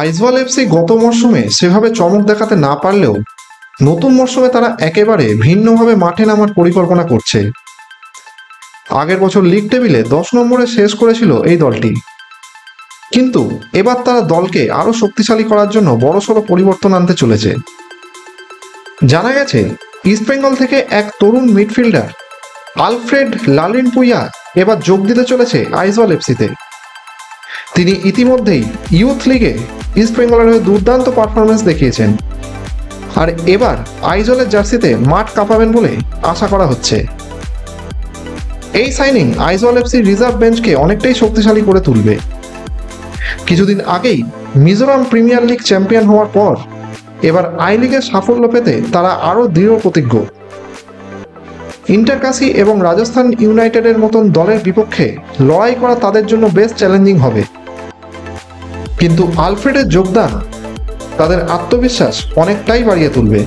আইজওয়াল FC গত মরশুমে সেভাবে চমক দেখাতে না পারলেও নতুন মরশুমে তারা একেবারে ভিন্নভাবে মাঠে নামার পরিকল্পনা করছে। আগের বছর লিগ টেবিলে 10 নম্বরে শেষ করেছিল এই দলটি, কিন্তু এবার তারা দলকে আরো শক্তিশালী করার জন্য বড়সড় পরিবর্তন আনতে চলেছে। জানা গেছে ইস্টবেঙ্গল থেকে এক তরুণ মিডফিল্ডার আলফ্রেড লালিনপুইয়া এবার যোগ দিতে চলেছে আইজওয়াল এফসিতে। তিনি ইতিমধ্যেই ইউথ লিগে ইস্টবেঙ্গলের হয়ে দুর্দান্ত পারফরমেন্স দেখিয়েছেন, আর এবার আইজলের জার্সিতে মাঠ কাঁপাবেন বলে আশা করা হচ্ছে। এই সাইনিং আইজল এফসির রিজার্ভ বেঞ্চকে অনেকটাই শক্তিশালী করে তুলবে। কিছুদিন আগেই মিজোরাম প্রিমিয়ার লিগ চ্যাম্পিয়ন হওয়ার পর এবার আই লিগের সাফল্য পেতে তারা আরও দৃঢ় প্রতিজ্ঞ। ইন্টারকাসি এবং রাজস্থান ইউনাইটেডের মতন দলের বিপক্ষে লড়াই করা তাদের জন্য বেশ চ্যালেঞ্জিং হবে, কিন্তু আলফ্রেডের যোগদান তাদের আত্মবিশ্বাস অনেকটাই বাড়িয়ে তুলবে।